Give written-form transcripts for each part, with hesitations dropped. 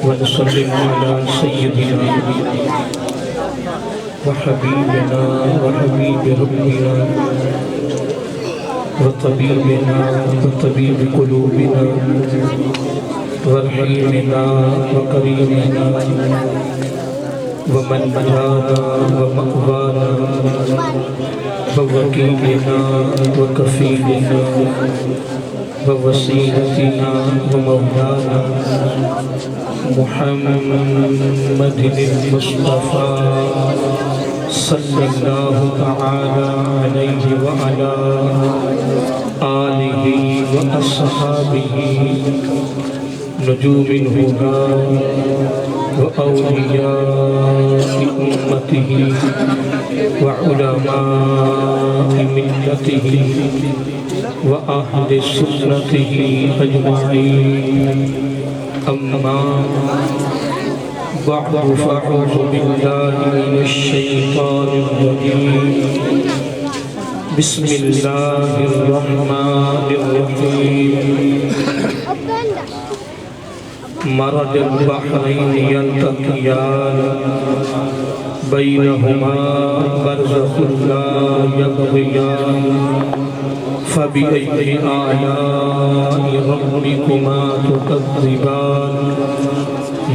ونسلم على سيدنا وحبيبنا وحبيب ربنا وطبيبنا وطبيب قلوبنا ورحيمنا وكريمنا ومنجانا ومأوانا ووكيلنا وكفيلنا ووسيلتنا ومولانا محمد المصطفى صلى الله تعالى عليه وعلى آله وأصحابه نجوم الهدى وأولياء أمته وعلماء ملته وأهل سنته أجمعين أما بعد فأعوذ بالله من الشيطان الرجيم بسم الله الرحمن الرحيم مرج البحرين يلتقيان بينهما برزخ لا يبغيان فبأي آلاء ربكما تكذبان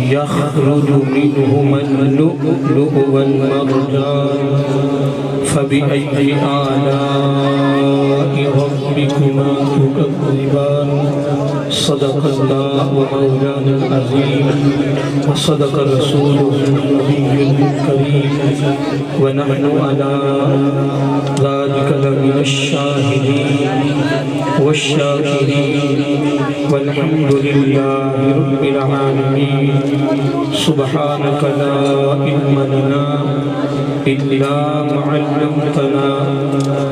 يخرج منهما اللؤلؤ والمرجان فبأي آلاء ربكما تكذبان صدق الله مولانا العظيم وصدق رسوله النبي الكريم ونحن على ذلك لمن الشاهدين والشاكرين والحمد لله رب العالمين سبحانك لا علم لنا إلا ما علمتنا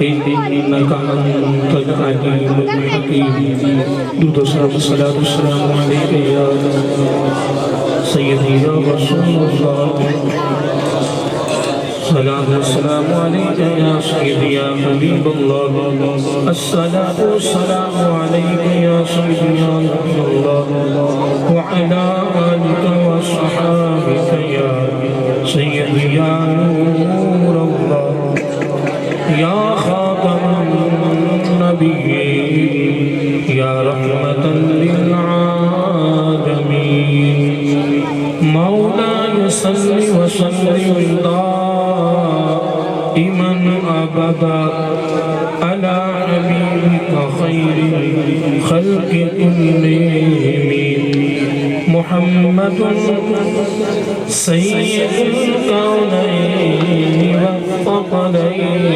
إنك أنت العليم الحكيم درود والصلاة والسلام عليك يا سيدي يا رسول الله الصلاة والسلام عليك يا سيدي يا حبيب الله الصلاة والسلام عليك يا سيدي يا نبي الله وعلى آلك وصحابك يا سيدي يا نور الله يا خاتم النبيين يا رحمة للعالمين مولاي صل وسلم دائما أبدا على حبيبك خير خلق كلهم محمد سيد الكونين والثقلين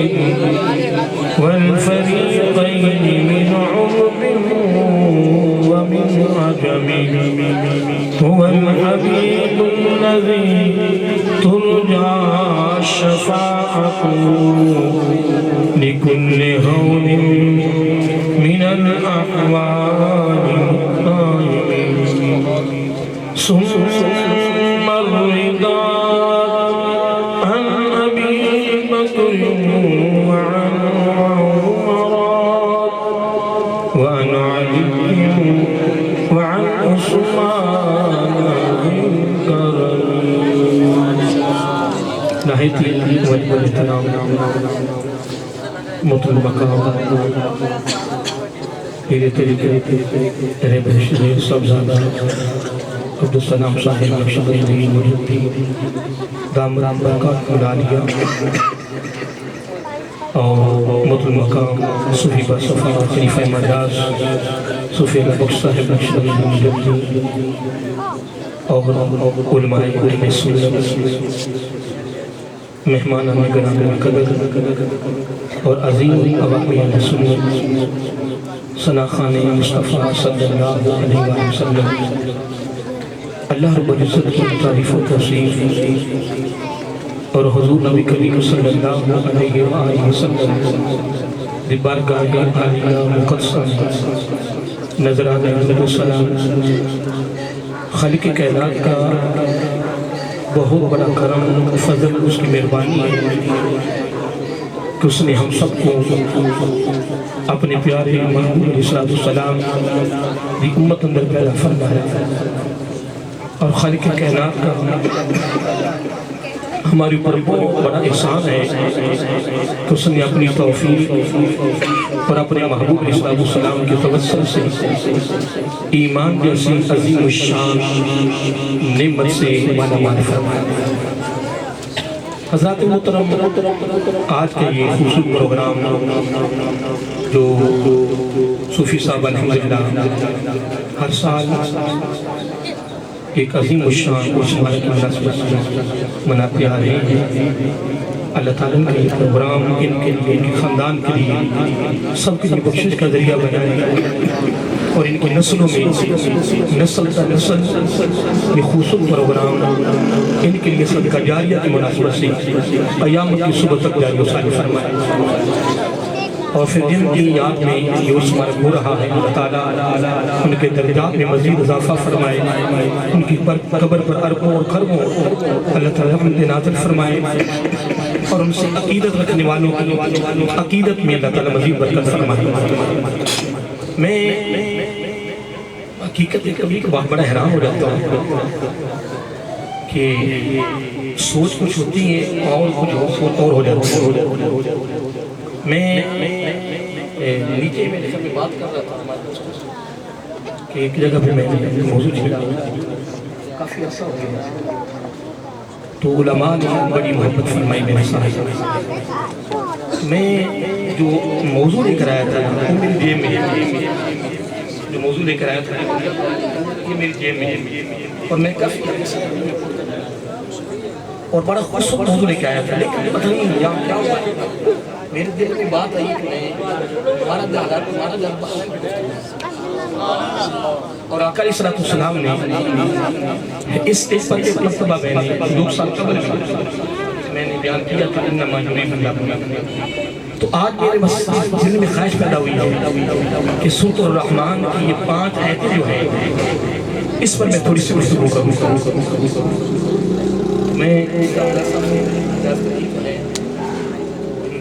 والفريقين من عرب ومن عجم هو الحبيب الذي ترجى الشفاعة لكل هون من الأحوال ثم الرضا عن أبي بكر وعن عمر وعن علي وعن عثمان نهايتي والاحترام مطلوب مقام تیرے تیرے بہشت سبزادہ عبدالسلام صاحب نقشبند مجدی دام برکات ملالیا اور مطلوب مقام صوفی بصفا خلیفہ مجاز صوفی بخش صاحب نقشبند مجدی اور علماء علم سنت مہمان گرام قدر اور عظیم عوامی سنت ثنا خان مصطفیٰ صلی اللہ علیہ وسلم اللہ رب العزت کی تعریف و توصیف اور حضور نبی کریم صلی اللہ علیہ وآلہ وسلم دی بارگاہ عالیہ مقدسہ نظر آنے السلام خالق کائنات کا بہت بڑا کرم فضل اس کی مہربانی ہے کہ اس نے ہم سب کو اپنے پیارے محبوب علیہ السلام دی امت اندر پیدا فرمایا اور خالق کائنات کا ہمارے اوپر بہت بڑا احسان ہے کہ اس نے اپنی توفیق اور اپنے محبوب علیہ السلام کے توسل سے ایمان جیسی عظیم الشان نعمت سے مالا مال فرمایا۔ حضرات محترم، آج کے یہ خصوصی پروگرام جو صوفی صاحب الحمدللہ ہر سال ایک عظیم الشان مناتے آ رہے ہیں، اللہ تعالیٰ نے یہ پروگرام ان کے لیے، ان کے خاندان کے لیے سب کے لیے بخشش کا ذریعہ بنائے اور ان کی نسلوں میں نسل تا نسل یہ خصوصی پروگرام ان کے لیے صدقہ جاریہ کی مناسبت سے قیامت کی صبح تک جاری و ساری فرمائے۔ اور پھر جن کی یاد میں یہ عرس مبارک ہو رہا ہے، اللہ تعالیٰ ان کے درجات میں مزید اضافہ فرمائے، ان کی قبر پر اربوں اور خربوں اللہ تعالیٰ رحمت نازل فرمائے، اور ان سے عقیدت رکھنے والوں کی عقیدت میں اللہ تعالیٰ مزید برکت فرمائے۔ میں حقیقت کبھی بہت بڑا حیران ہو جاتا ہوں کہ سوچ کچھ ہوتی ہے اور کچھ اور ہو جاتا ہے۔ میں نیچے میں سب بات کر رہا تھا ہمارے دوستوں کہ ایک جگہ پہ میں موضوع چھیڑا کافی عرصہ ہو گیا، تو علماء نے بڑی محبت فرمائی میرے ساتھ۔ میں جو موضوع لے کر آیا تھا وہ میری جیب میں ہے، جو موضوع لے کر آیا تھا یہ میری جیب میں ہے، اور میں کافی اور بڑا خوبصورت موضوع لے کے آیا تھا، لیکن پتہ نہیں یہاں کیا ہوا، میرے دل میں بات آئی کہ میں ہمارا دل اور آقا علیہ السلام نے اس سٹیج پر ایک مرتبہ میں نے 2 سال قبل میں نے بیان کیا تھا انما یرید اللہ، تو آج میرے دل میں خواہش پیدا ہوئی ہے کہ سورۃ الرحمن کی یہ 5 آیتیں جو ہیں اس پر میں تھوڑی سی گفتگو کروں۔ میں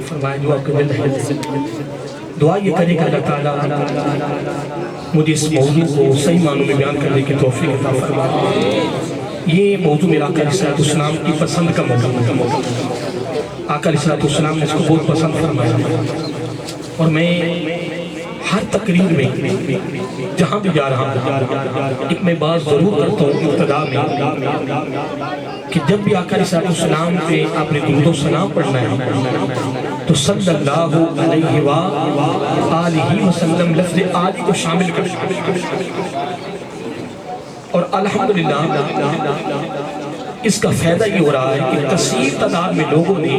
فرمایا جو آپ کے دل ہے دعا یہ کرے کہ اللہ تعالیٰ مجھے اس موضوع کو صحیح معنوں میں بیان کرنے کی توفیق عطا فرمائے۔ یہ موضوع میرا آقا علیہ السلام کی پسند کا موضوع ہے، آقا علیہ السلام نے اس کو بہت پسند فرمایا، اور میں ہر تقریر میں جہاں بھی جا رہا ہوں ایک میں بات ضرور کرتا ہوں ابتدا میں کہ جب بھی آقا علیہ السلام پہ آپ نے درود و سلام پڑھنا ہے تو صلی اللہ علیہ وآلہ وسلم لفظ آلی کو شامل کریں، اور الحمدللہ اس کا فائدہ یہ ہو رہا ہے کہ کثیر تعداد میں لوگوں نے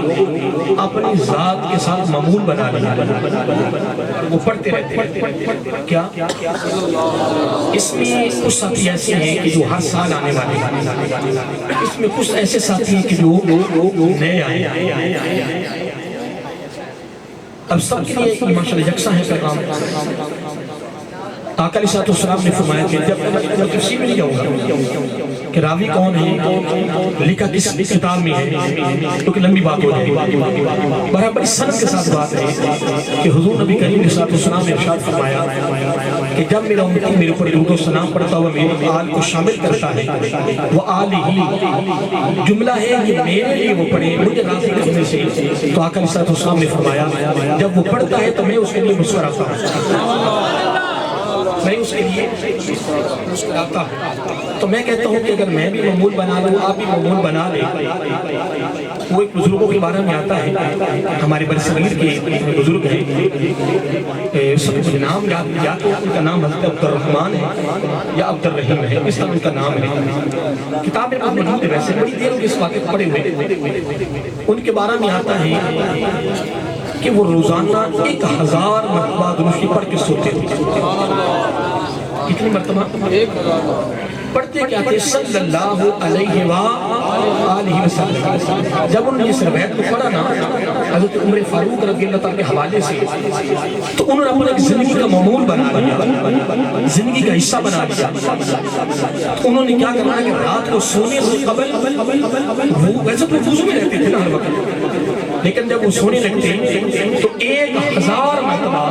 اپنی ذات کے ساتھ معمول بنا لیا، وہ پڑھتے رہتے ہیں کیا اس میں کچھ ساتھی ایسے ہیں کہ جو ہر سال آنے والے ہیں، اس میں کچھ ایسے ساتھی ہیں کہ جو نئے آئے، اب سب کے لیے ماشاءاللہ یکساں ہے پیغام۔ آقا علیہ السلام نے فرمایا کہ جب میں تفصیل میں نہیں جاؤں گا کہ راوی کون ہے، لکھا کس کتاب میں ہے، کیونکہ لمبی بات ہو جائے گی، برابر سند کے ساتھ بات ہے کہ حضور نبی کریم علیہ السلام نے ارشاد فرمایا کہ جب میرا امتی میرے اوپر درود و سلام پڑھتا ہوا میرے آل کو شامل کرتا ہے، وہ آل ہی جملہ ہے یہ میرے لیے وہ پڑھے مجھے راضی کرنے سے، تو آقا علیہ السلام نے فرمایا جب وہ پڑھتا ہے تو میں اس کے لیے مسکراتا ہوں، میں اس کے لیے مسکراتا ہوں۔ تو میں کہتا ہوں کہ اگر میں بھی معمول بنا لوں، آپ بھی معمول بنا لیں۔ وہ ایک بزرگوں کے بارے میں آتا ہے، ہمارے برصغیر کے بزرگ ہیں، سب کو نام یا تو ان کا نام حضرت عبد الرحمن ہے یا عبد الرحیم ہے، اس طرح ان کا نام ہے، کتاب میں بہت موجود ہے، ویسے بڑی دیر ہوگی اس واقعے پڑھے ہوئے۔ ان کے بارے میں آتا ہے کہ وہ روزانہ 1000 مرتبہ درود شریف پڑھ کے سوتے تھے۔ کتنی مرتبہ پڑھتے کیا تھے؟ صلی اللہ علیہ وآلہ وسلم۔ جب انہوں نے اس روایت کو پڑھا نا حضرت عمر فاروق رضی اللہ تعالیٰ کے حوالے سے، تو انہوں نے اپنے زندگی کا معمول بنا لیا، زندگی کا حصہ بنا لیا۔ انہوں نے کیا کرنا کہ رات کو سونے سے قبل وہ ویسے تو وضو میں رہتے تھے نا ہر وقت، لیکن جب وہ سونے لگتے تو 1000 مرتبہ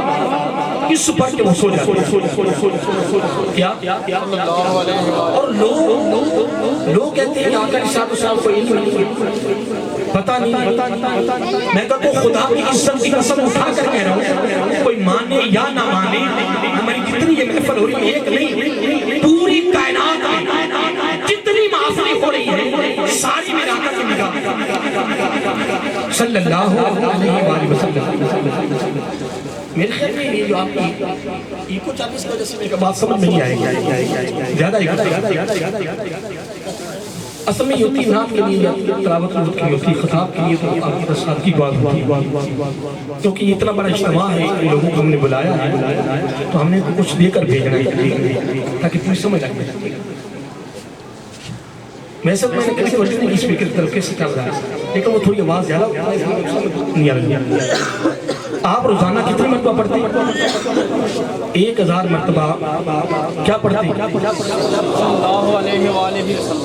اس پر کے وہ سو جاتے کیا؟ اور لوگ لوگ کہتے ہیں آقا علیہ السلام کو علم نہیں، پتہ نہیں، میں کہتا ہوں خدا کی عزت کی قسم اٹھا کر کہہ رہا ہوں، کوئی مانے یا نہ مانے، ہماری جتنی یہ محفل ہو رہی ہے ایک نہیں، پوری کائنات میں جتنی محفلیں ہو رہی ہے ساری میرے آقا کی نگاہ صلی اللہ علیہ وآلہ وسلم۔ میرے خیال میں یہ جو آپ کی ایکو چالیس کی وجہ سے میرے بات سمجھ میں نہیں آئے گی، زیادہ اصل میں یہ ہوتی نعت کے لیے یا تلاوت کے لیے ہوتی، خطاب کے لیے تو آپ کی تصاد کی بات ہوتی، کیونکہ یہ اتنا بڑا اجتماع ہے، لوگوں کو ہم نے بلایا ہے تو ہم نے کچھ دے کر بھیجنا ہے تاکہ پوری سمجھ آئے۔ میں نے کبھی کوشش نہیں کی اسپیکر کی طرف کیسے چل رہا ہے، لیکن وہ تھوڑی آواز زیادہ نہیں آ رہی ہے۔ آپ روزانہ کتنی مرتبہ پڑھتے ہیں؟ 1000 مرتبہ کیا پڑھتے ہیں؟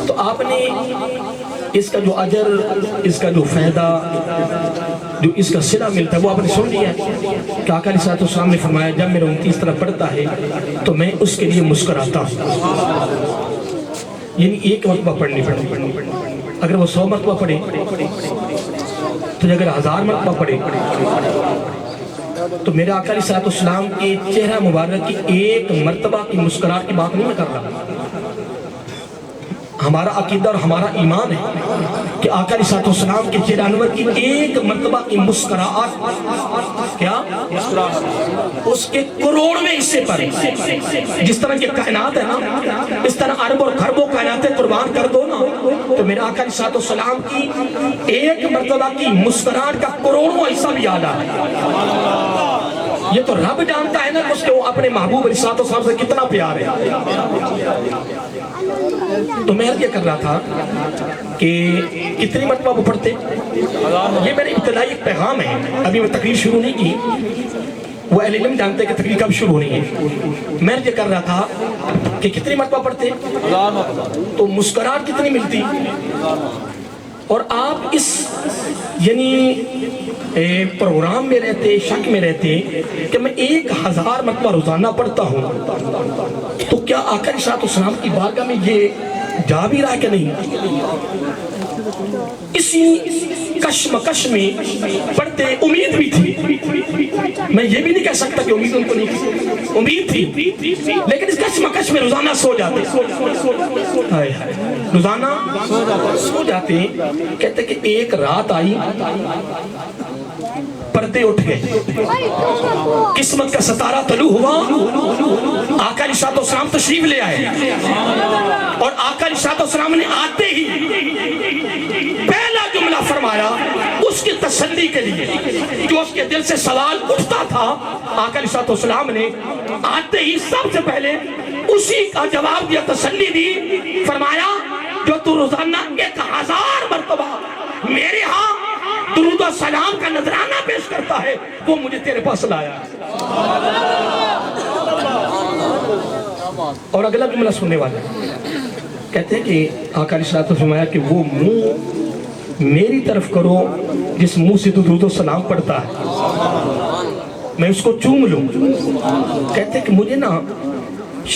تو آپ نے اس کا جو اجر، اس کا جو فائدہ، جو اس کا صلہ ملتا ہے وہ آپ نے سن لیا ہے کہ آقا علیہ السلام نے فرمایا جب میرا امتی اس طرح پڑھتا ہے تو میں اس کے لیے مسکراتا ہوں۔ یعنی ایک مرتبہ پڑھنی پڑے، اگر وہ 100 مرتبہ پڑھے تو اگر 1000 مرتبہ پڑھے تو میرے آقا علیہ السلام کے چہرہ مبارک کی ایک مرتبہ کی مسکراہٹ کی بات نہیں میں کر رہا۔ ہمارا عقیدہ اور ہمارا ایمان ہے کہ آقا علیہ السلام کے چہرہ انور کی ایک مرتبہ کی مسکراہٹ، کیا اس کے کروڑویں حصے پر، جس طرح کی کائنات ہے نا، اس طرح ارب اور خربوں کائناتیں قربان کر دو نا تو میرے آقا علیہ السلام کی ایک مرتبہ کی مسکراہٹ کا کروڑواں حصہ بھی یاد آ۔ یہ تو رب جانتا ہے نا اس کے وہ اپنے محبوب علیہ السلام سے کتنا پیار ہے۔ تو میں یہ کر رہا تھا کہ کتنی مرتبہ وہ پڑھتے، یہ میرے ابتدائی ایک پیغام ہے، ابھی میں تقریر شروع نہیں کی، وہ اہل علم جانتے ہیں کہ تقریر کب شروع ہونی ہے۔ میں یہ کر رہا تھا کہ کتنی مرتبہ پڑھتے تو مسکراہٹ کتنی ملتی، اور آپ اس یعنی پروگرام میں رہتے، شک میں رہتے کہ میں 1000 مرتبہ روزانہ پڑھتا ہوں تو کیا آقا علیہ السلام کی بارگاہ میں یہ جا بھی رہا ہے کہ نہیں۔ اسی کشمکش میں پڑھتے امید بھی تھی، میں یہ بھی نہیں کہہ سکتا کہ امید ان کو نہیں تھی، امید تھی، لیکن اس کشمکش میں روزانہ سو جاتے، روزانہ سو جاتے۔ کہتے کہ ایک رات آئی، پردے اٹھ گئے، قسمت کا ستارہ طلوع ہوا، آقا علیہ السلام تشریف لے آئے، اور آقا علیہ السلام نے آتے ہی پہلا جملہ فرمایا اس کی تسلی کے لیے، جو اس کے دل سے سوال اٹھتا تھا، آقا علیہ السلام نے آتے ہی سب سے پہلے اسی کا جواب دیا، تسلی دی، فرمایا جو تو روزانہ 1000 مرتبہ میرے ہاں درود و سلام کا نذرانہ پیش کرتا ہے وہ مجھے تیرے پاس لایا ہے۔ اور اگلا جملہ سننے والا کہتے ہیں کہ آقا علیہ السلام نے فرمایا کہ وہ منہ میری طرف کرو جس منہ سے تو درود و سلام پڑھتا ہے، میں اس کو چوم لوں۔ کہتے ہیں کہ مجھے نا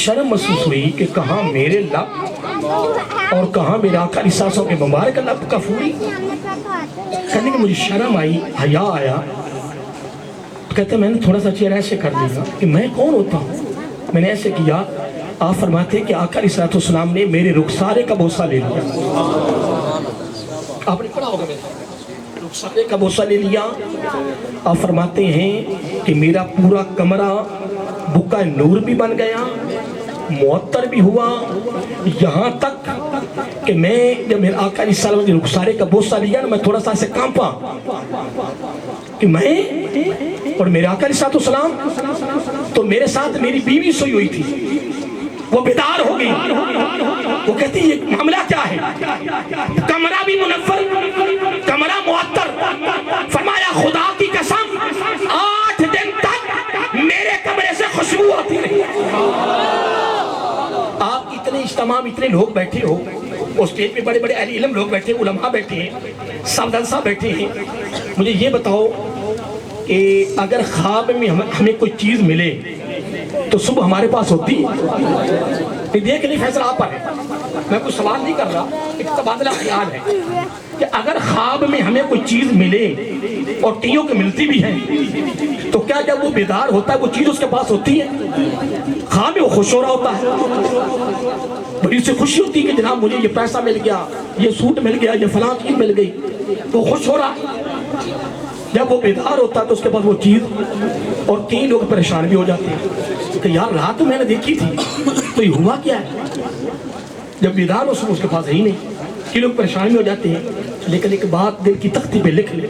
شرم محسوس ہوئی کہ کہاں میرے لب اور کہاں میرے آقا علیہ السلام کے مبارک لب کا پھولی کرنے کی مجھے شرم آئی، حیا آیا۔ تو کہتے ہیں میں نے تھوڑا سا چہرہ ایسے کر لیا کہ میں کون ہوتا ہوں، میں نے ایسے کیا۔ آپ فرماتے ہیں کہ آقا علیہ السلام نے میرے رخسارے کا بوسہ لے لیا، آپ نے پڑھا ہوگا میرے رخسارے کا بوسہ لے لیا۔ آپ فرماتے ہیں کہ میرا پورا کمرہ بکا نور بھی بن گیا، معطر بھی ہوا، یہاں تک کہ میں جب میرے آقا علیہ السلام نے رخسارے کا بوسہ لیا نا میں تھوڑا سا ایسے کانپا کہ میں اور میرے آقا علیہ السلام، تو میرے ساتھ میری بیوی سوئی ہوئی تھی، وہ بیدار ہو گئی، وہ کہتی یہ معاملہ کیا ہے، کمرہ بھی منور، کمرہ معطر، فرمایا خدا کی قسم 8 دن تک میرے کمرے سے خوشبو آتی رہی۔ آپ اتنے اجتماع میں اتنے لوگ بیٹھے ہو، اسٹیج پہ بڑے بڑے اہل علم لوگ بیٹھے، علماء بیٹھے ہیں، صفدر صاحب بیٹھے ہیں، مجھے یہ بتاؤ کہ اگر خواب میں ہمیں کوئی چیز ملے تو صبح ہمارے پاس ہوتی ہے؟ دیکھ نہیں فیصلہ آپ پر ہے، میں کوئی سوال نہیں کر رہا، ایک تبادلہ خیال ہے کہ اگر خواب میں ہمیں کوئی چیز ملے اور کئیوں کو ملتی بھی ہے تو کیا جب وہ بیدار ہوتا ہے وہ چیز اس کے پاس ہوتی ہے؟ خواب میں وہ خوش ہو رہا ہوتا ہے، بڑی اسے خوشی ہوتی ہے کہ جناب مجھے یہ پیسہ مل گیا، یہ سوٹ مل گیا، یہ فلاں چیز مل گئی، وہ خوش ہو رہا ہے۔ جب وہ بیدار ہوتا ہے تو اس کے پاس وہ چیز، اور کئی لوگ پریشان بھی ہو جاتے ہیں کہ یار رات تو میں نے دیکھی تھی تو یہ ہوا کیا ہے؟ جب بیدار ہو اس کے پاس ہے ہی نہیں، کئی لوگ پریشان بھی ہو جاتے ہیں۔ لیکن ایک بات دل کی تختی پہ لکھ لے،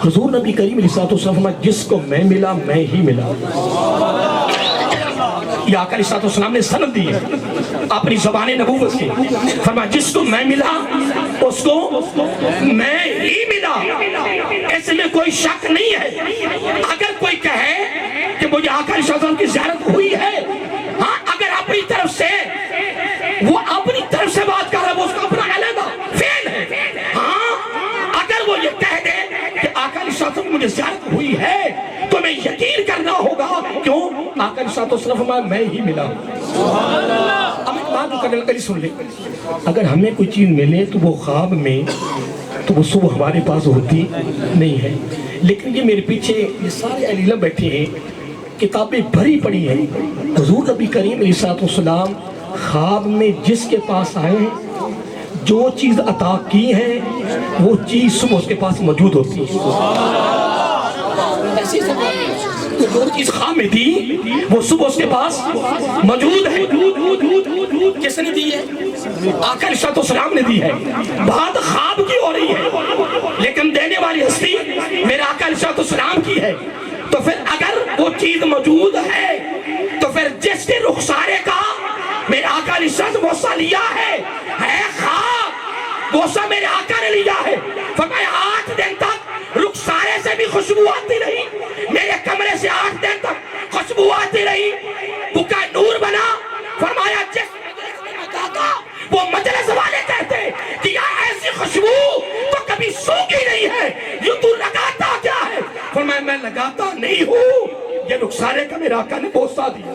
حضور نبی کریم علیہ السلام فرمایا جس کو میں ملا میں ہی ملا۔ یہ آقا علیہ السلام نے سند دی ہے اپنی زبان نبوت سے، فرمایا جس کو میں ملا اس کو میں ہی ملا، اس میں کوئی شک نہیں ہے۔ اگر کوئی کہے کہ مجھے آقا علیہ السلام کی زیارت ہوئی ہے، ہاں اگر اپنی طرف سے وہ اپنی طرف سے بات کر رہا ہے وہ اس کا اپنا علیحدہ فعل ہے، ہاں اگر وہ یہ کہہ دے کہ آقا علیہ السلام کی مجھے زیارت ہوئی ہے تو میں یقین کرنا ہوگا، کیوں؟ آقا علیہ السلام فرمایا میں ہی ملا۔ اب ایک بات کرنے لگا، سن لے، اگر ہمیں کوئی چیز ملے تو وہ خواب میں تو وہ صبح ہمارے پاس ہوتی نہیں ہے، لیکن یہ میرے پیچھے یہ سارے اہل علم بیٹھے ہیں، کتابیں بھری پڑی ہیں، حضور نبی کریم علیہ السلام خواب میں جس کے پاس آئے ہیں جو چیز عطا کی ہے وہ چیز صبح اس کے پاس موجود ہوتی ہے۔ جو چیز خواب میں دی وہ صبح اس کے پاس موجود ہے۔ کس نے دی ہے؟ آقا علیہ السلام نے دی ہے۔ بات خواب کی ہو رہی ہے لیکن دینے والی ہستی میرے آقا علیہ السلام کی ہے، تو پھر اگر وہ چیز موجود ہے تو پھر جس کے رخسارے کا میرے آقا علیہ السلام بوسہ لیا ہے خواب، بوسہ میرے آقا نے لیا ہے۔ فرمایا 8 دن تک رخسارے سے بھی خوشبو آتی رہی، میرے کمرے سے 8 دن تک خوشبو آتی رہی، بکا نور بنا۔ فرمایا جس وہ مجلس والے کہتے کہ یہ ایسی خوشبو تو کبھی سوکھی نہیں ہے، یہ تو لگاتا کیا ہے؟ فرمایا میں لگاتا نہیں ہوں، یہ رخسارے کا میرے آقا نے بوسہ دیا۔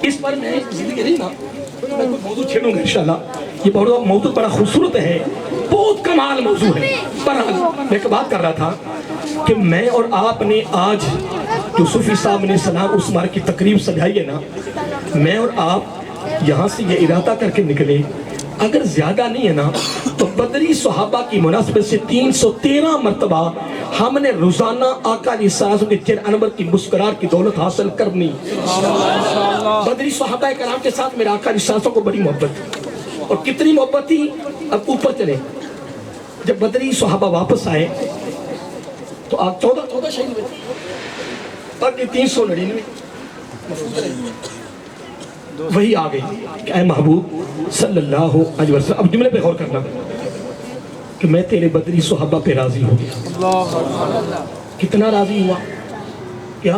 اس پر میں زندگی نہیں نا میں کوئی موضوع چھیڑوں گا انشاءاللہ، یہ موضوع بڑا خوبصورت ہے، بہت کمال موضوع ہے۔ میں ایک بات کر رہا تھا کہ میں اور آپ نے آج جو صوفی صاحب نے سلام عثمان کی تقریب سجائی ہے نا، میں اور آپ یہاں سے یہ ارادہ کر کے نکلے اگر زیادہ نہیں ہے نا تو بدری صحابہ کی مناسبت سے 313 مرتبہ ہم نے روزانہ آقا علیہ السلام کے چہرہ انور کی مسکراہٹ کی دولت حاصل کرنی۔ بدری صحابہ کرام کے ساتھ میرے آقا علیہ السلام کو بڑی محبت، اور کتنی محبت تھی اب اوپر چلے۔ جب بدری صحابہ واپس آئے تو آپ 14 شہید ہوئے، باقی 399 وہی آ گئی کہ اے محبوب صلی اللہ علیہ وسلم، اب جملے پہ غور کرنا کہ میں تیرے بدری صحابہ پہ راضی ہو گیا۔ کتنا راضی ہوا؟ کیا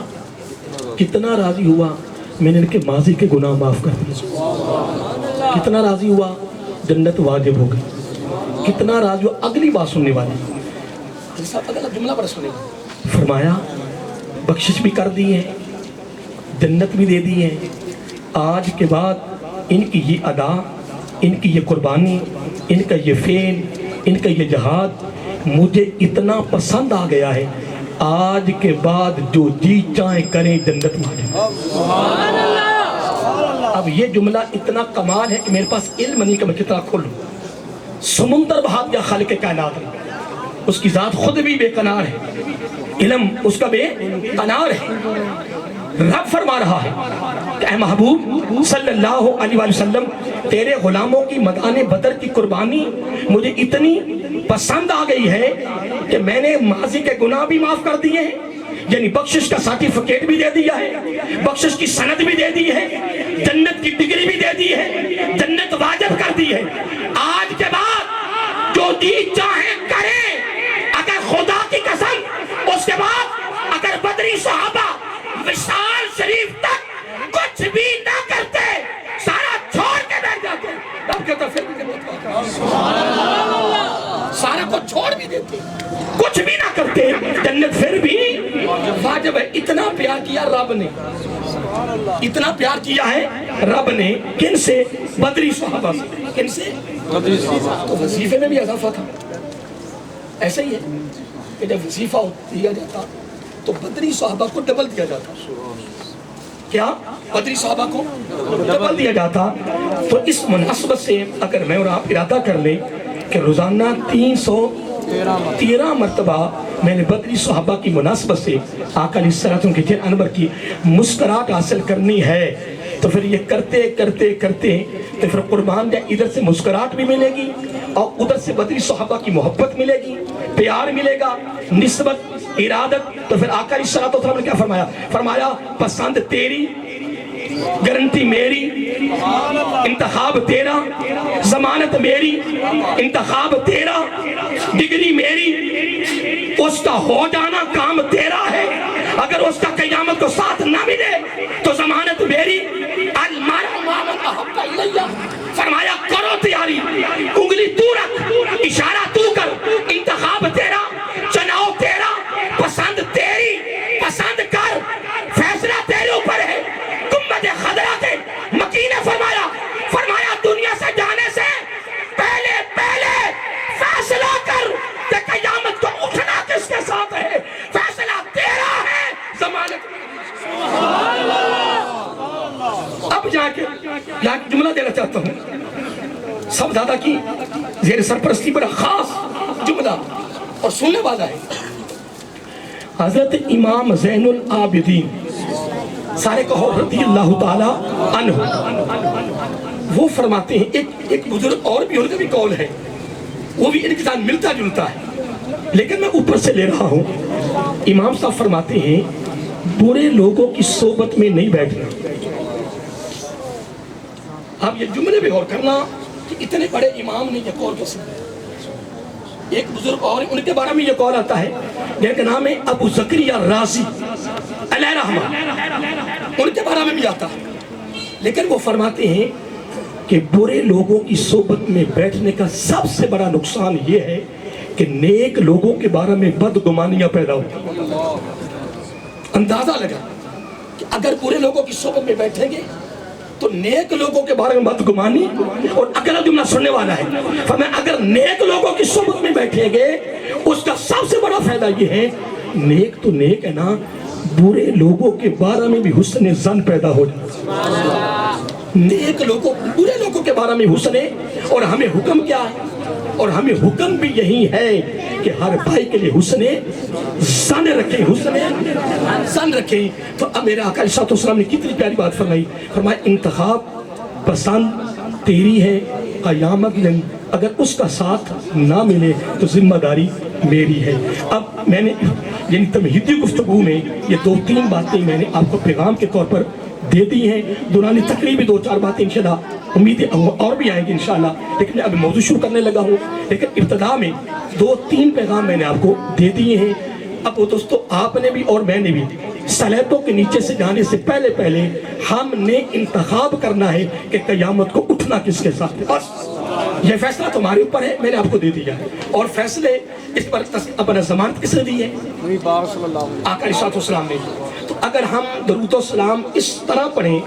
کتنا راضی ہوا؟ میں نے ان کے ماضی کے گناہ معاف کر دیے۔ کتنا راضی ہوا؟ جنت واجب ہو گئی۔ کتنا راضی ہوا؟ اگلی بات سننے والی اگلا جملہ پر سنیں، فرمایا بخشش بھی کر دی ہے، جنت بھی دے دی ہے، آج کے بعد ان کی یہ ادا، ان کی یہ قربانی، ان کا یہ فعل، ان کا یہ جہاد مجھے اتنا پسند آ گیا ہے، آج کے بعد جو جی چاہیں کریں جنت میں۔ اب یہ جملہ اتنا کمال ہے کہ میرے پاس علم نہیں کہ میں کتنا کھولوں۔ سمندر بہا دیا خالق کائنات نے، اس کی ذات خود بھی بے قرار ہے، علم اس کا بے قرار ہے۔ رب فرما رہا ہے کہ اے محبوب صلی اللہ علیہ وسلم تیرے غلاموں کی میدان بدر کی قربانی مجھے اتنی پسند آ گئی ہے کہ میں نے ماضی کے گناہ بھی معاف کر دیے ہیں، یعنی بخشش کا سرٹیفکیٹ بھی دے دیا ہے، بخشش کی سند بھی دے دی ہے، جنت کی ڈگری بھی دے دی ہے، جنت واجب کر دی ہے۔ آج کے بعد جو جی چاہے کرے، اگر خدا کی قسم اس کے بعد اگر بدری صحابہ وصال شریف تک کچھ بھی نہ کرتے، سارا چھوڑ کے بیٹھ جاتے، رب کے طرف سے سبحان اللہ۔ چھوڑ بھی دیتے, کچھ بھی نہ کرتے, جنت پھر بھی واجب ہے. اتنا پیار کیا رب نے, اتنا پیار کیا ہے رب نے. کن سے؟ بدری صحابہ سے. کن سے؟ تو وظیفے میں بھی اضافہ تھا. ایسا ہی ہے کہ جب وظیفہ دیا جاتا تو بدری صحابہ کو ڈبل دیا جاتا. کیا؟ بدری صحابہ کو ڈبل دیا جاتا. تو اس مناسبت سے اگر میں اور آپ ارادہ کر لیں کہ روزانہ 313 مرتبہ میں نے بدری صحابہ کی مناسبت سے آقا علیہ الصلوۃ کے چہرہ انور کی مسکراہٹ حاصل کرنی ہے, تو پھر یہ کرتے کرتے کرتے تو پھر قربان جائے, ادھر سے مسکراہٹ بھی ملے گی اور ادھر سے بدری صحابہ کی محبت ملے گی, پیار ملے گا, نسبت, ارادت. تو پھر آقا علیہ الصلوۃ والسلام نے کیا فرمایا؟ فرمایا پسند تیری, گارنٹی میری, انتخاب تیرا, ضمانت میری, انتخاب تیرا, ڈگری میری, اس کا ہو جانا کام تیرا ہے. اگر اس کا قیامت کو ساتھ نہ ملے تو ضمانت میری. فرمایا کرو تیاری, انگلی تو رکھ, اشارہ تو کر, انتخاب تیرا, چناؤ تیرا, پسند تیری, پسند کر, فیصلہ تیرے اوپر ہے. گنبد خضرا کے مکی نے فرمایا دنیا سے جانے سے پہلے فیصلہ کر کہ قیامت کو اٹھنا کس کے ساتھ ہے. فیصلہ تیرا ہے, ضمانت. اب جا کے جملہ دینا چاہتا ہوں. سب دادا کی زیر سرپرستی بڑا خاص جملہ اور سننے والا ہے. حضرت امام زین العابدین, سارے کہو رضی اللہ تعالی عنہ, وہ فرماتے ہیں, ایک بزرگ اور بھی ان کا بھی قول ہے, وہ بھی ان کے ساتھ ملتا جلتا ہے, لیکن میں اوپر سے لے رہا ہوں. امام صاحب فرماتے ہیں برے لوگوں کی صحبت میں نہیں بیٹھنا. آپ یہ جملے بھی غور کرنا کہ اتنے بڑے امام نے یہ قول کیسے. ایک بزرگ اور ان کے بارے میں یہ قول آتا ہے, جن کا نام ہے ابو زکریا رازی علیہ رحمہ, ان کے بارے میں بھی آتا ہے. لیکن وہ فرماتے ہیں کہ برے لوگوں کی صحبت میں بیٹھنے کا سب سے بڑا نقصان یہ ہے کہ نیک لوگوں کے بارے میں بدگمانیاں پیدا ہوتی. اندازہ لگا کہ اگر برے لوگوں کی صحبت میں بیٹھیں گے تو نیک لوگوں کے بارے میں بدگمانی. اور اگلا جملہ سننے والا ہے, فرمایا اگر نیک لوگوں کی صحبت میں بیٹھیں گے اس کا سب سے بڑا فائدہ یہ ہے, نیک تو نیک ہے نا, برے لوگوں کے بارے میں بھی حسن ظن پیدا ہو جائے. نیک لوگوں, برے لوگوں کے بارے میں حسن. اور ہمیں حکم کیا ہے؟ اور ہمیں حکم بھی یہی ہے کہ ہر بھائی کے لیے حسن ظن رکھیں, حسن ظن رکھیں. تو اب میرے آقا علیہ السلام نے کتنی پیاری بات فرمائی. فرمایا انتخاب پسند تیری ہے, قیامت میں اگر اس کا ساتھ نہ ملے تو ذمہ داری میری ہے. اب میں نے یعنی تمہیدی گفتگو میں یہ 2-3 باتیں میں نے آپ کو پیغام کے طور پر دے دی ہیں. دوران تقریبی 2-4 باتیں انشاءاللہ امید ہے اور بھی آئیں گی انشاءاللہ, لیکن میں اب موضوع شروع کرنے لگا ہوں. لیکن ابتدا میں 2-3 پیغام میں نے آپ کو دے دیے ہیں. اب وہ دوستو آپ نے بھی اور میں نے بھی صلیبوں کے نیچے سے جانے سے پہلے ہم نے انتخاب کرنا ہے کہ قیامت کو اٹھنا کس کے ساتھ ہے. بس یہ فیصلہ تمہارے اوپر ہے, میں نے آپ کو دے دیا ہے. اور فیصلے اس پر اپنا ضمانت کس نے دی ہے؟ آقا علیہ السلام نے. تو اگر ہم درود و سلام اس طرح پڑھیں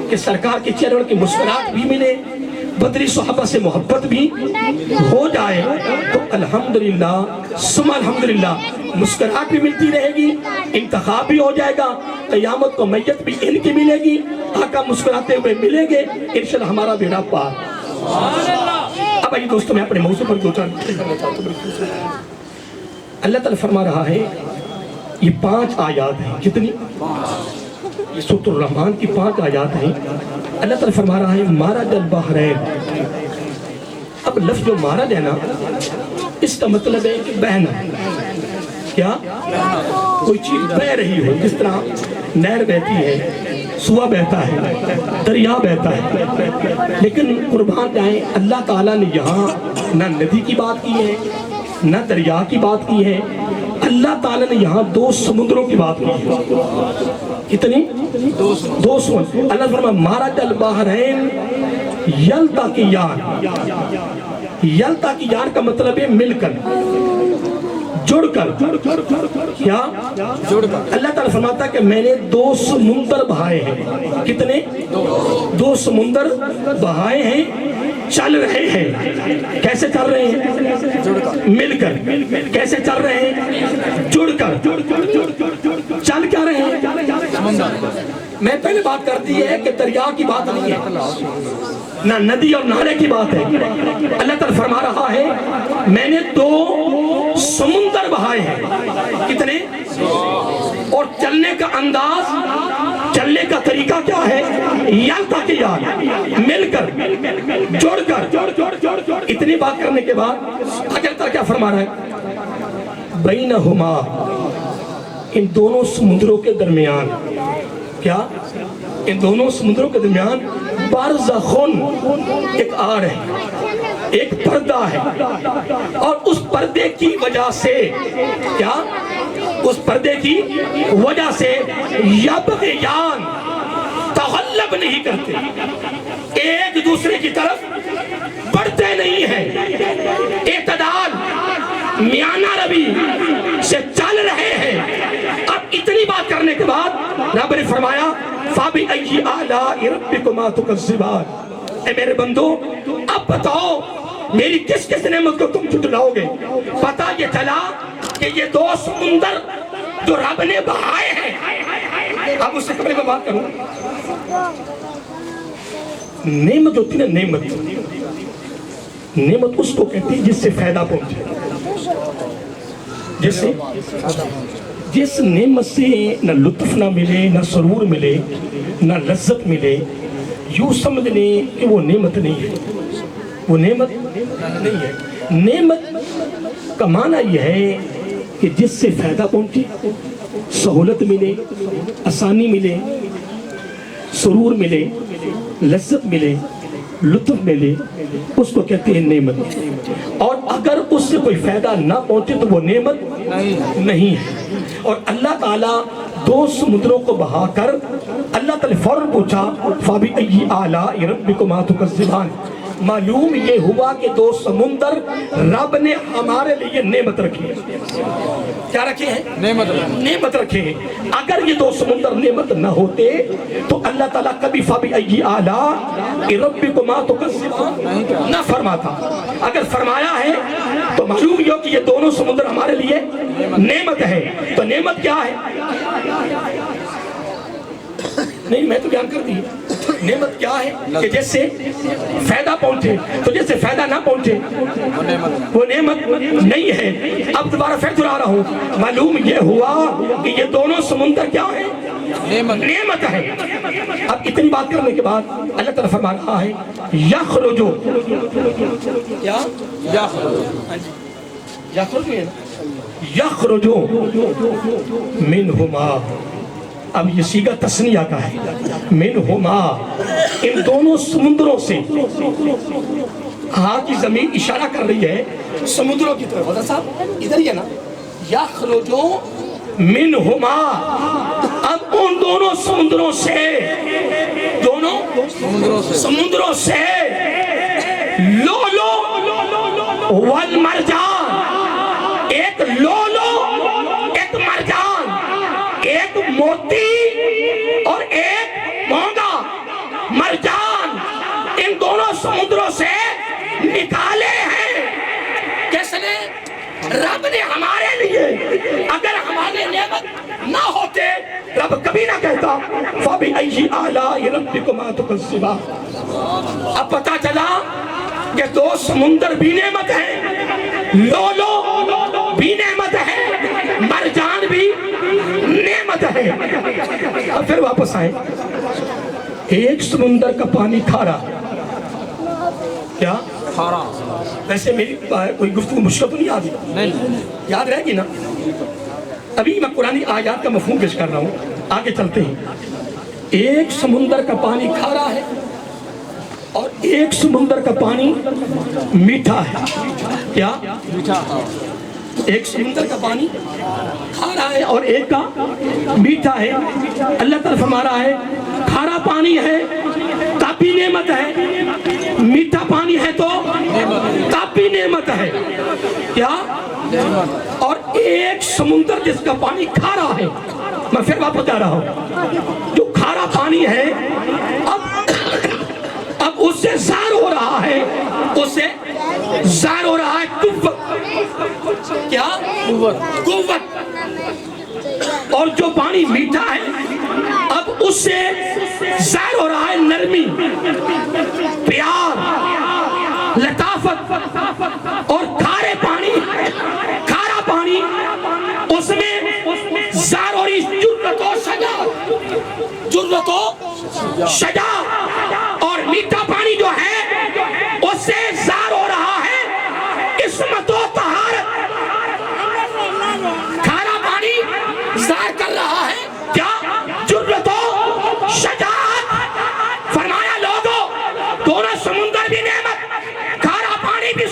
کہ سرکار کے چہرے کی مسکراہٹ بھی ملے, بدری صحابہ سے محبت بھی ہو جائے, تو الحمدللہ ثم الحمدللہ مسکراہٹ بھی ملتی رہے گی, انتخاب بھی ہو جائے گا, قیامت کو میت بھی ان کی ملے گی, آقا مسکراتے ہوئے ملیں گے, انشاءاللہ ہمارا بیڑا پار. اب آئیے دوستوں میں اپنے موضوع پر 2-4 باتیں کرنا چاہتا ہوں. اللہ تعالیٰ فرما رہا ہے, یہ 5 آیات ہیں. کتنی؟ یہ سورۃ الرحمن کی 5 آیات ہیں. اللہ تعالیٰ فرما رہا ہے مارج البحرین. اب لفظ جو مارج ہے نا, اس کا مطلب ہے کہ بہنا. کیا؟ کوئی چیز بہ رہی ہو, جس طرح نہر بہتی ہے, سوا بہتا ہے, دریا بہتا ہے. لیکن قربان جائیں اللہ تعالیٰ نے یہاں نہ ندی کی بات کی ہے نہ دریا کی بات کی ہے. اللہ تعالیٰ نے یہاں 2 سمندروں کی بات کی ہے. کتنی؟ 2 سمندر. اللہ فرمایا مارج البحرین یلتقیان. یلتقیان کا مطلب ہے مل کر. جڑ کر کیا اللہ تعالیٰ فرماتا ہے کہ میں نے 2 سمندر بہائے ہیں. کتنے؟ 2 سمندر بہائے ہیں. چل رہے ہیں. کیسے چل رہے ہیں؟ مل کر. کیسے چل رہے ہیں؟ جڑ کر. چل کیا رہے ہیں؟ میں پہلے بات کرتی ہے کہ دریا کی بات نہیں ہے، نہ ندی اور نالے کی بات ہے. اللہ تعالیٰ فرما رہا ہے میں نے 2 سمندر بہائے ہیں. کتنے؟ اور چلنے کا انداز، چلنے کا طریقہ کیا ہے؟ یلتقیان، مل کر، جوڑ کر. اتنی بات کرنے کے بعد آگے تعالیٰ کیا فرما رہا ہے؟ بینہما، ان دونوں سمندروں کے درمیان کیا؟ ان دونوں سمندروں کے درمیان برزخن، ایک آڑ ہے، ایک پردہ ہے. اور اس پردے کی وجہ سے کیا؟ اس پردے کی وجہ سے یبغیان، تغلب نہیں کرتے، ایک دوسرے کی طرف بڑھتے نہیں ہیں، اعتدال میانہ روی سے چل رہے ہیں. اب اتنی بات کرنے کے بعد رب نے فرمایا فَبِأَيِّ آلَاءِ رَبِّكُمَا تُكَذِّبَانِ، اے میرے بندو اب بتاؤ میری کس کس نعمت کو تم جھٹلاؤ گے. پتہ یہ چلا کہ یہ 2 سمندر جو رب نے بہائے ہیں. اب اس سے قبل میں بات کروں، نعمت ہوتی ہے نا، نعمت اس کو کہتی ہے جس سے فائدہ پہنچے. جس نعمت سے نہ لطف نہ ملے، نہ سرور ملے، نہ لذت ملے، یوں سمجھ لیں کہ وہ نعمت نہیں ہے. وہ نعمت نہیں ہے. نعمت کا معنی یہ ہے کہ جس سے فائدہ پہنچے، سہولت ملے، آسانی ملے، سرور ملے، لذت ملے، لطف ملے، اس کو کہتے ہیں نعمت. اور اگر اس سے کوئی فائدہ نہ پہنچے تو وہ نعمت نہیں ہے. اور اللہ تعالیٰ 2 سمندروں کو بہا کر اللہ تعالیٰ فوراً پوچھا فَبِأَيِّ آلَاءِ رَبِّكُمَا تُكَذِّبَانِ. معلوم یہ ہوا کہ 2 سمندر رب نے ہمارے لیے نعمت رکھی ہے. کیا رکھے ہیں؟ نعمت رکھے ہیں. اگر یہ 2 سمندر نعمت نہ ہوتے تو اللہ تعالیٰ کبھی فَبِأَيِّ آلَاءِ رَبِّكُمَا تُكَذِّبَانِ نہ فرماتا. اگر فرمایا ہے تو معلوم یہ کہ یہ دونوں سمندر ہمارے لیے نعمت ہے. تو نعمت کیا ہے؟ نہیں میں تو بیان کر دی. نعمت کیا ہے؟ کہ جس سے فائدہ پہنچے. تو جس سے فائدہ نہ پہنچے وہ نعمت نہیں ہے. اب دوبارہ پھر دہرا رہا ہوں، معلوم یہ ہوا کہ یہ دونوں سمندر کیا ہیں؟ نعمت ہے. اب اتنی بات کرنے کے بعد اللہ تعالیٰ فرما رہا ہے یخرجو، کیا؟ یخرجو منہما. اب یہ صیغہ تثنیہ کا ہے. منہما، ان دونوں سمندروں سے. ہاتھ کی زمین اشارہ کر رہی ہے سمندروں کی طرف. حضرت صاحب ادھر ہی ہے نا. یخرجو منہما، اب ان دونوں سمندروں سے، دونوں سمندروں سے لولو والمرجان، ایک لولو ایک مرجان، ایک موتی اور ایک مونگا مرجان، ان دونوں سمندروں سے نکالے ہیں. کس نے؟ رب نے ہمارے لیے. اگر ہمارے نعمت نہ ہوتے رب کبھی نہ کہتا فَبِأَيِّ آلَاءِ رَبِّكُمَا تُكَذِّبَانِ. اب پتہ چلا کہ 2 سمندر بھی نعمت ہیں، لولو بھی نعمت ہے، مرجان بھی نعمت ہے. اب پھر واپس آئیں. ایک سمندر کا پانی کھارا، کیا؟ کھارا. ویسے میری کوئی گفتگو مشکل تو نہیں آتی؟ یاد رہے گی نا. ابھی میں قرآنی آیات کا مفہوم پیش کر رہا ہوں. آگے چلتے ہیں. ایک سمندر کا پانی کھارا ہے اور ایک سمندر کا پانی میٹھا ہے. کیا؟ ایک سمندر کا پانی کھارا ہے اور ایک کا میٹھا ہے. اللہ تعالیٰ فرما رہا ہے کھارا پانی ہے تب بھی نعمت ہے، میٹھا پانی ہے تو تب بھی نعمت ہے. کیا؟ اور ایک سمندر جس کا پانی کھارا ہے، میں پھر واپس جا رہا ہوں، جو کھارا پانی ہے اب اس سے زار ہو رہا ہے، اس سے زار ہو رہا ہے قوت، کیا قوت، اور جو پانی میٹھا ہے اب اس سے زار ہو رہا ہے نرمی، پیار، لطافت، اور کھارے پانی، کھارا پانی اس میں زار ہو رہی جرأت و شجاعت، جرأت و شجاعت، اور میٹھا پانی جو ہے اس سے زار ہو رہا ہے عصمت و طہارت، کھارا پانی زار کر رہا ہے کیا؟ جرأت و شجاعت۔ فرمایا لوگوں دونوں سمندر بھی نعمت، کھارا پانی بھی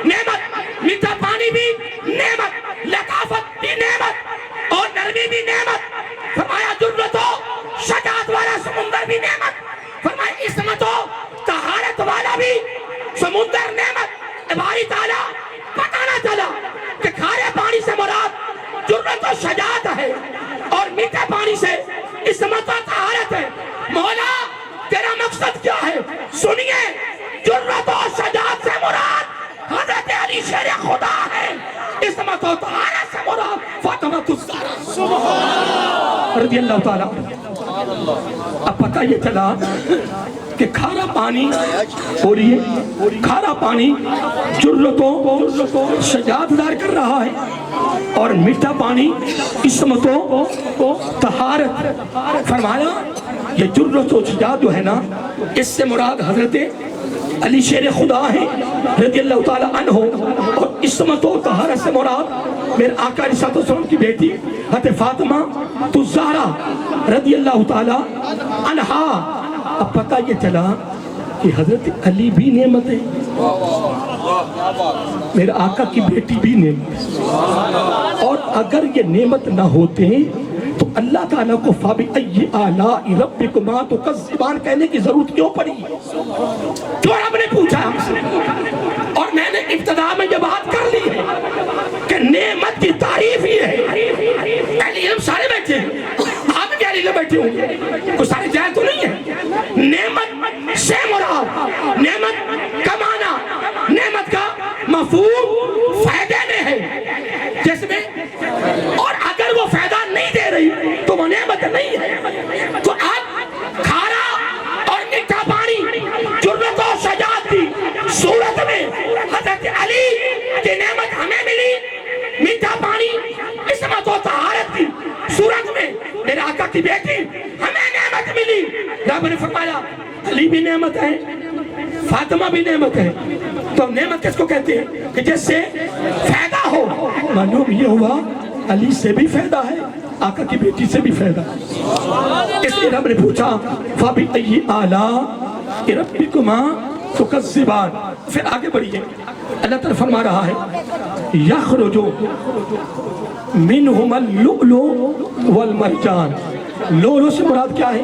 نعمت، میٹھا پانی بھی نعمت، لطافت بھی نعمت، اور نرمی بھی نعمت۔ فرمایا جرأت و شجاعت والا سمندر بھی نعمت، فرمایا عصمت و طہارت والا بھی سمندر نعمت۔ باری تعالیٰ پتہ نہ چلا کہ کھارے پانی سے مراد جرأت و شجاعت ہے اور میٹھے پانی سے عصمت و طہارت ہے۔ مولا تیرا مقصد کیا ہے؟ سنیے، جرأت و شجاعت سے مراد حضرت علی شیر خدا ہے، عصمت و طہارت سے مراد فاطمہ الزہرا رضی اللہ تعالیٰ۔ اب پتہ یہ چلا کہ کھارا پانی ہو رہی ہے، کھارا پانی جرأت و شجاعت ظاہر کر رہا ہے، اور میٹھا پانی عصمت و طہارت۔ فرمایا یہ جرأت و شجاعت جو ہے نا، اس سے مراد حضرت علی شیر خدا ہے رضی اللہ تعالیٰ عنہ، اور عصمت و طہارت سے مراد میرے آقا علیہ السلام کی بیٹی حضرت فاطمہ الزہرا رضی اللہ تعالیٰ عنہا۔ اب پتہ یہ چلا کہ حضرت علی بھی نعمت ہے، میرے آقا کی بیٹی بھی نعمت ہے، اور اگر یہ نعمت نہ ہوتے تو اللہ تعالیٰ کو فَبِأَيِّ آلَاءِ رَبِّكُمَا تُكَذِّبَانِ کہنے کی ضرورت کیوں پڑی؟ جو رب نے پوچھا ہم سے، اور میں نے ابتدا میں یہ بات کر لی ہے کہ نعمت کی تعریف ہی ہے۔ اہل علم سارے بیٹھے ہیں، آپ بھی اہل علم بیٹھے ہوں گے، کوئی سارے جاہل تو نہیں ہے۔ نعمت سے مراد، نعمت کا معنی، نعمت کا مفہوم فائدے میں ہے جس میں، اور اگر وہ فائدہ نہیں دے رہی تو وہ نعمت نہیں ہے۔ تو اب کھارا اور میٹھا پانی جرأت و شجاعت کی صورت میں حضرت علی کی نعمت ہمیں ملی، میٹھا پانی عصمت و طہارت کی صورت میں میرے آقا کی بیٹی ہمیں نعمت ملی۔ رب نے فرمایا علی بھی نعمت ہے، فاطمہ بھی نعمت ہے۔ تو نعمت کس کو کہتے ہیں؟ کہ جس سے فائدہ ہو۔ معلوم یہ ہوا علی سے بھی فائدہ ہے، آقا کی بیٹی سے بھی فائدہ ہے۔ اس لیے رب نے پوچھا فَبِأَيِّ آلَاءِ رَبِّكُمَا تُكَذِّبَانِ۔ پھر آگے بڑھیے، اللہ تعالیٰ فرما رہا ہے يَخْرُجُ مِنْهُمَا اللُّؤْلُؤُ وَالْمَرْجَانُ۔ لؤلؤ سے مراد کیا ہے؟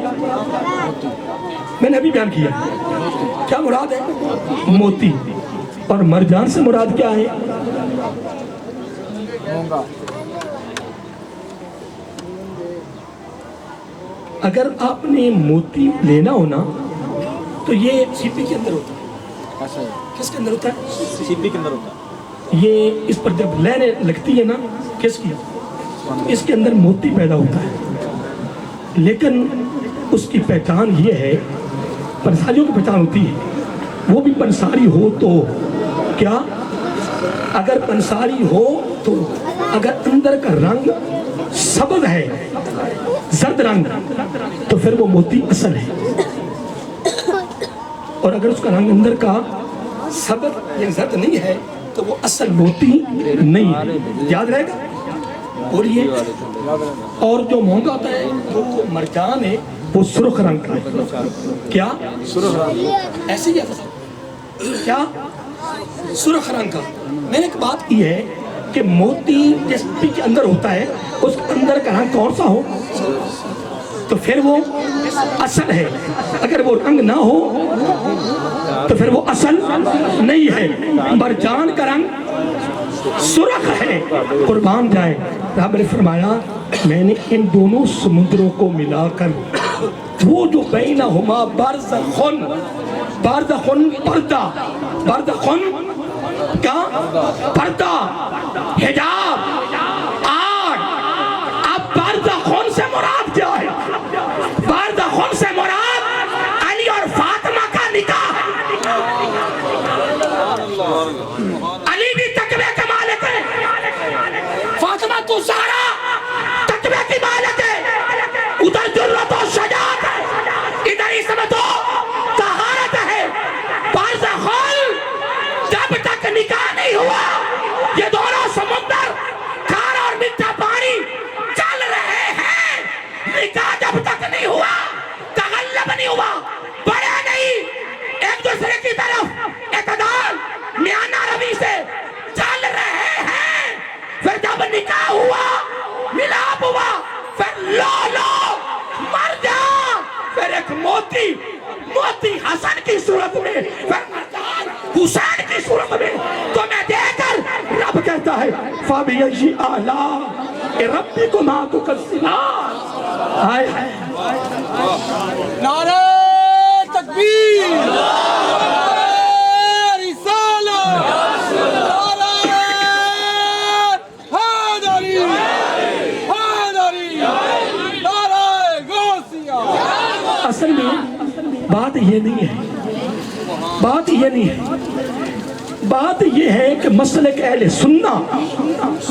میں نے ابھی بیان کیا، کیا مراد ہے؟ موتی۔ اور مرجان سے مراد کیا ہے؟ اگر آپ نے موتی لینا ہونا تو یہ سیپی کے اندر ہوتا ہے۔ کس کے اندر ہوتا ہے؟ سیپی کے اندر ہوتا ہے۔ یہ اس پر جب لہریں لگتی ہے نا، کس کی؟ اس کے اندر موتی پیدا ہوتا ہے۔ لیکن اس کی پہچان یہ ہے، پنساریوں کی پہچان ہوتی ہے، وہ بھی پنساری ہو تو کیا؟ اگر پنساری ہو تو اگر اندر کا رنگ سبز ہے، زرد رنگ، تو پھر وہ موتی اصل ہے، اور اگر اس کا رنگ اندر کا سبز یا زرد نہیں ہے تو وہ اصل موتی نہیں ہے۔ یاد رہے گا؟ اور یہ اور جو مہنگا ہوتا ہے جو مرجان ہے وہ سرخ رنگ کا ہے۔ کیا؟ سرخ رنگ، ایسے ہی ہے کیا؟ سرخ رنگ کا۔ میں نے ایک بات کی ہے کہ موتی جس کے اندر ہوتا ہے اس اندر کا رنگ کون سا ہو تو پھر وہ اصل ہے، اگر وہ رنگ نہ ہو تو پھر وہ اصل نہیں ہے۔ مرجان کا رنگ سرخ ہے، قربان جائیں۔ رب نے فرمایا میں نے ان دونوں سمندروں کو ملا کر وہ جو بینہما برزخن، برزخن پردہ، برزخن کیا؟ پردہ، حجاب، آگ۔ اب برزخن سے مراد کیا ہے؟ برزخن سے مراد علی اور فاطمہ کا نکاح ہے۔ علی بھی تقوی کے مالک ہے، فاطمہ تو زہرا تقوی کی مالک ہے، ادھر جرت و شجاعت ہے، ادھر عصمت و طہارت ہے۔ برزخن جب تک نکاح نہیں ہوا، یہ دونوں سمندر کھارا اور میٹھا پانی چل رہے ہیں، نکاح جب تک نہیں ہوا، تغلب نہیں ہوا، بڑے نہیں، ایک دوسرے کی طرف اعتدال میانہ روی سے چل رہے ہیں۔ پھر جب نکاح ہوا، ملاپ ہوا، پھر لو مر جا، پھر ایک موتی حسن کی صورت میں، پھر مردان حسین کی صورت میں تمہیں دے کر رب کہتا ہے فَبِأَيِّ آلَاءِ رَبِّكُمَا تُكَذِّبَانِ۔ آئے ہے نعرہ تکبیر، نعرہ رسالت، نعرہ حیدری، حیدری، نعرہ غوثیہ۔ اصل میں بات یہ نہیں ہے، بات یہ نہیں ہے، بات یہ ہے کہ مسلک اہل سنہ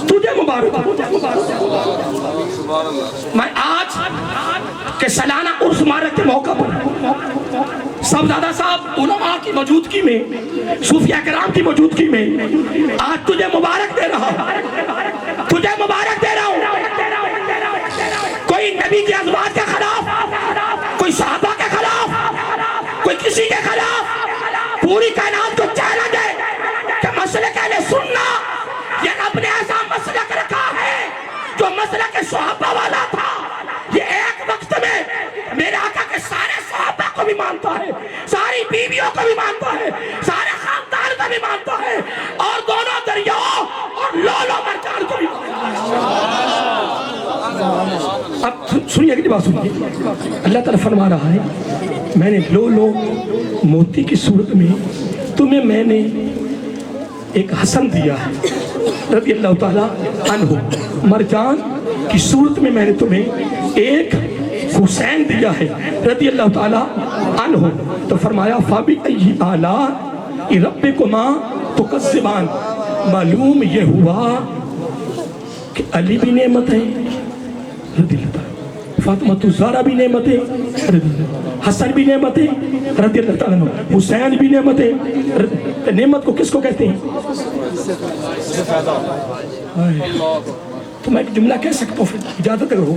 تجھے مبارک ہو۔ میں آج کے سالانہ عرس مبارک کے موقع پر صاحبزادہ صاحب علماء کی موجودگی میں، صوفیاء کرام کی موجودگی میں آج تجھے مبارک دے رہا ہوں، تجھے مبارک دے رہا ہوں۔ کوئی نبی کے ازواج کے خلاف، کوئی صحابہ کے خلاف، کوئی کسی کے خلاف، پوری کائنات کو چیلنج ہے کہ مسلک اہل سنہ، یہ رب نے ایسا مسلک رکھا ہے جو مسلک صحابہ والا تھا، یہ ایک وقت میں میرے آقا کے سارے صحابہ کو بھی مانتا ہے، ساری بیویوں کو بھی مانتا ہے، سارے خاندان کو بھی مانتا ہے، اور دونوں دریاؤں اور لولو مرجان کو بھی مانتا ہے۔ اب سنیے اگلی بات سنیے، اللہ تعالیٰ فرما رہا ہے میں نے لولو موتی کی صورت میں تمہیں میں نے ایک حسن دیا ہے رضی اللہ تعالیٰ عنہ، مرجان کی صورت میں میں نے تمہیں ایک حسین دیا ہے رضی اللہ تعالیٰ عنہ۔ تو فرمایا فَبِأَيِّ آلَاءِ رَبِّكُمَا تُكَذِّبَانِ۔ معلوم یہ ہوا کہ علی بھی نعمت ہے رضی اللہ تعالیٰ، فاطمہ الزہرا بھی نعمت ہے رضی اللہ، حسن بھی نعمت ہے رضی اللہ تعالیٰ عنہ، حسین بھی نعمت ہے۔ نعمت کو کس کو کہتے ہیں؟ تو میں ایک جملہ کہہ سکتا ہوں، پھر اجازت اگر ہو،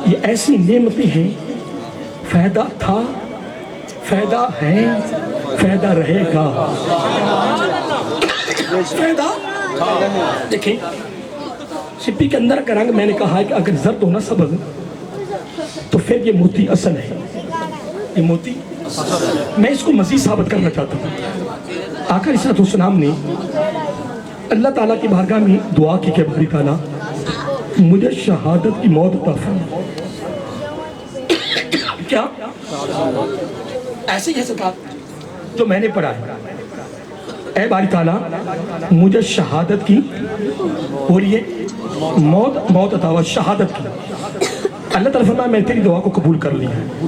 یہ ایسی نعمتیں ہیں، فائدہ تھا، فائدہ ہے، فائدہ رہے گا۔ فائدہ دیکھیں سپی کے اندر کا رنگ میں نے کہا ہے کہ اگر زرد ہونا سبز تو پھر یہ موتی اصل ہے، یہ موتی میں اس کو مزید ثابت کرنا چاہتا ہوں۔ آقا علیہ السلام نے اللہ تعالیٰ کی بارگاہ میں دعا کی کہ باری تعالیٰ مجھے شہادت کی موت عطا فرما۔ کیا ایسے ہی حسکات جو میں نے پڑھا ہے، اے باری تعالیٰ مجھے شہادت کی بولیے موت عطا فرما، شہادت کی۔ اللہ تعالیٰ فرمایا میں تیری دعا کو قبول کر لیا ہے،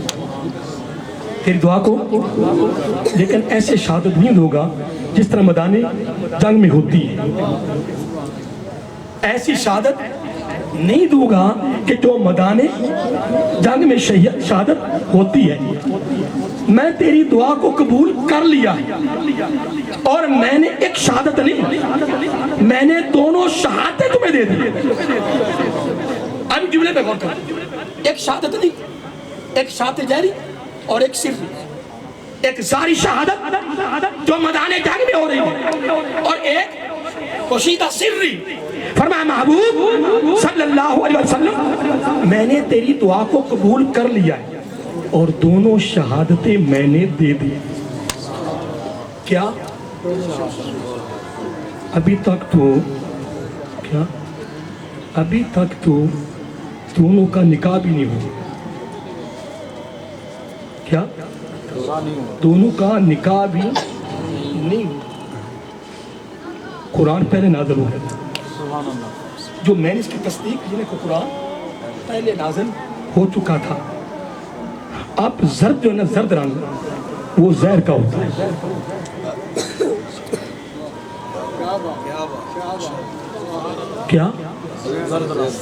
تیری دعا کو، لیکن ایسے شہادت نہیں دوں گا جس طرح میدان جنگ میں ہوتی ہے، ایسی شہادت نہیں دوں گا کہ جو میدان جنگ میں شہادت ہوتی ہے۔ میں تیری دعا کو قبول کر لیا ہے، اور میں نے ایک شہادت نہیں، میں نے دونوں شہادتیں تمہیں دے دی۔ اب جملے پہ غور کرو، ایک شہادت نہیں، ایک شہادت جاری اور ایک سری، ایک ساری شہادت جو میدان جنگ میں ہو رہی ہے، اور ایک پوشیدہ سری۔ فرمایا محبوب صلی اللہ علیہ وسلم میں نے تیری دعا کو قبول کر لیا ہے اور دونوں شہادتیں میں نے دے دی۔ کیا ابھی تک تو کیا ابھی تک تو دونوں کا نکاح بھی نہیں ہوا. کیا دونوں کا نکاح بھی نہیں ہوا. قرآن پہلے نازل ہوا سبحان اللہ. جو میں نے اس کی تصدیق کی کہ قرآن پہلے نازل ہو چکا تھا. اب زرد جو ہے نا زرد رنگ وہ زہر کا ہوتا ہے. کیا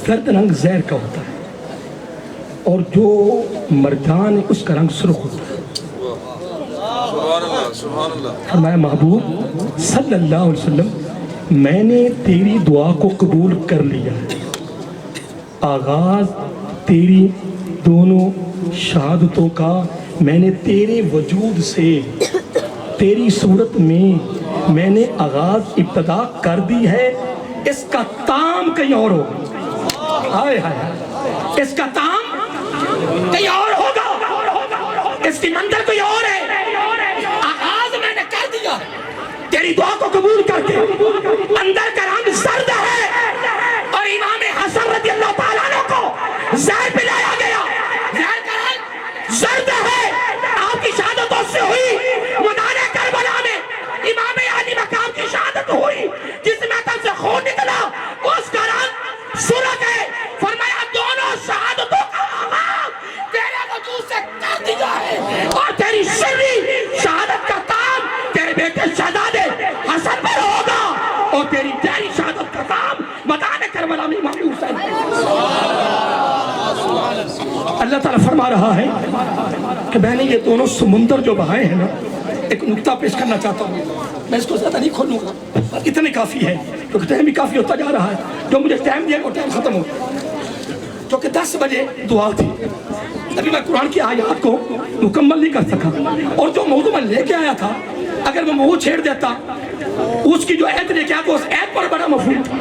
زرد رنگ زہر کا ہوتا ہے اور جو مرجان ہے اس کا رنگ سرخ ہوتا ہے. فرمایا محبوب صلی اللہ علیہ وسلم میں نے تیری دعا کو قبول کر لیا. آغاز تیری دونوں شہادتوں کا میں نے تیرے وجود سے تیری صورت میں نے آغاز ابتدا کر دی ہے. اس کا تام کہیں اور ہوگا. ہائے ہائے اس کا تام کہیں اور ہوگا. اس کی منظر کوئی اور ہے. آغاز میں نے کر دیا تیری دعا کو قبول کر کے. اندر کا رنگ زرد ہے اور امام حسن رضی اللہ تعالیٰ عنہ کو زہر پلایا گیا. زہر کا رنگ زرد ہے. آپ کی شہادت اس سے ہوئی میدان کربلا میں. امام علی مقام کی شہادت ہوئی جس میں تن سے خون نکلا اس کا رنگ سرخ ہے. فرمایا دونوں شہادتوں کا آغاز تیرے وجود سے کر دیا ہے اور تیری سری شہادت کا کام تیرے بیٹے شہزادے حسن پر ہوگا اور تیری شہادت کا کام میدان کربلا میں امام حسین. اللہ تعالیٰ فرما رہا ہے کہ میں نے یہ دونوں سمندر جو بہائے ہیں نا ایک نکتہ پیش کرنا چاہتا ہوں. میں اس کو زیادہ نہیں کھولوں گا اتنے کافی ہے کیونکہ ٹائم بھی کافی ہوتا جا رہا ہے. جو مجھے ٹائم دیا وہ ٹائم ختم ہو کیونکہ 10 بجے دعا تھی. ابھی میں قرآن کی آیات کو مکمل نہیں کر سکا اور جو موضوع میں لے کے آیا تھا اگر میں موضوع چھیڑ دیتا اس کی جو عید لے کے آیا تو اس عید پر بڑا مفہوم تھا.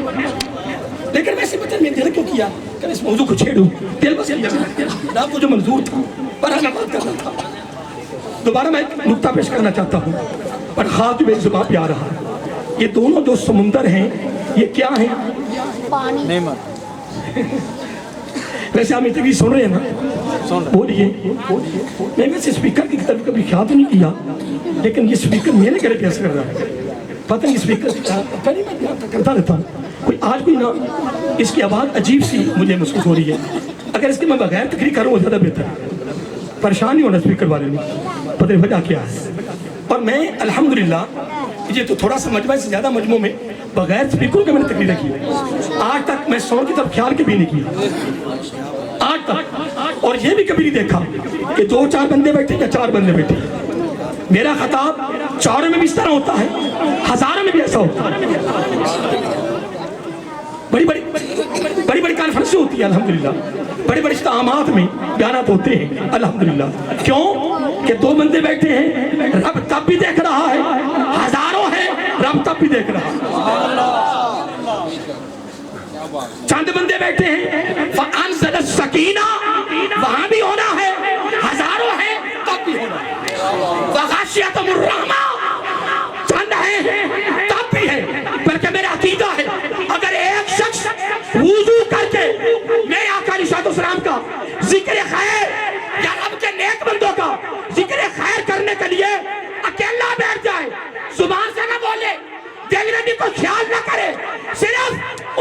لیکن ویسے پتہ میں دل کیوں کیا کہ اس موضوع کو چھیڑوں. دل بس یہ کو جو منظور تھا پر ہمیں بات کرنا تھا. دوبارہ میں ایک نکتہ پیش کرنا چاہتا ہوں پر خاص جو میری زبان پہ آ رہا ہے. یہ دونوں جو سمندر ہیں یہ کیا ہیں؟ ویسے آپ اتنی سن رہے ہیں نا بولیے. میں ویسے اسپیکر کی طرف کبھی خیال تو نہیں کیا لیکن یہ اسپیکر میرے گھر پہ اثر کر رہا ہے. پتہ نہیں اسپیکر پہلے میں کرتا رہتا ہوں کوئی آج کوئی نہ اس کی آواز عجیب سی مجھے محسوس ہو رہی ہے. اگر اس کی میں بغیر تقریر کروں وہ زیادہ بہتر ہے. پریشان نہیں ہونا اسپیکر والے نے. پتہ نہیں وجہ کیا ہے. اور میں الحمدللہ یہ تو تھوڑا سا مجموعہ سے زیادہ مجموعوں میں بغیر اسپیکروں کے میں نے تقریریں کی. آج تک میں ساؤنڈ کی طرف خیال کے بھی نہیں کیا آج تک. اور یہ بھی کبھی نہیں دیکھا کہ 2-4 بندے بیٹھے یا 4 بندے بیٹھے. میرا خطاب 4 میں بھی اس طرح ہوتا ہے ہزاروں میں بھی ایسا ہوتا ہے. بڑی بڑی کانفرنسیں ہوتی ہیں الحمدللہ. بڑے بڑے اجتماعات میں بیانات ہوتے ہیں الحمدللہ. کیوں کہ 2 بندے بیٹھے ہیں رب تب بھی دیکھ رہا ہے. ہزاروں ہیں رب تب بھی دیکھ رہا ہے. چند بندے بیٹھے ہیں فَأَنزَلَ السَّكِينَةَ وہاں بھی ہونا ہے. ہزاروں ہیں تب بھی ہونا ہے. وَغَشِيَتْهُمُ الرَّحْمَةُ چند ہیں تب بھی ہے. بلکہ میرا عقیدہ ہے اگر ایک شخص وضو کر کے میرے آقا علیہ السلام کا ذکر خیر یا رب کے نیک بندوں کا ذکر خیر کرنے کے لیے اکیلا بیٹھ جائے زبان سے نہ بولے دل میں بھی کوئی خیال نہ کرے صرف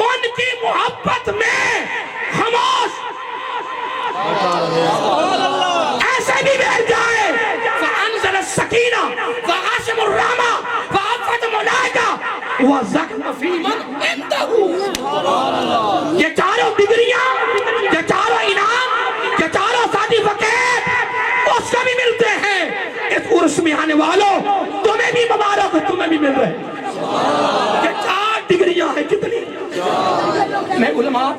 ان کی محبت میں خاموش ایسے بھی بیٹھ جائے فَأَنزَلَ السَّكِينَةَ وَغَشِيَتْهُمُ الرَّحْمَةُ وَعَفَّتْهُمُ الْمَلَائِكَةُ وَذَكَرَ فِي مَنْ عِندَهُ. یہ چاروں ڈگریاں یہ چاروں انعام یہ چاروں سرٹیفکیٹ اس کو بھی ملتے ہیں. اس عرس میں آنے والوں تمہیں بھی مبارک تمہیں بھی مل رہے. یہ 4 ڈگریاں ہیں کتنی. میں علماء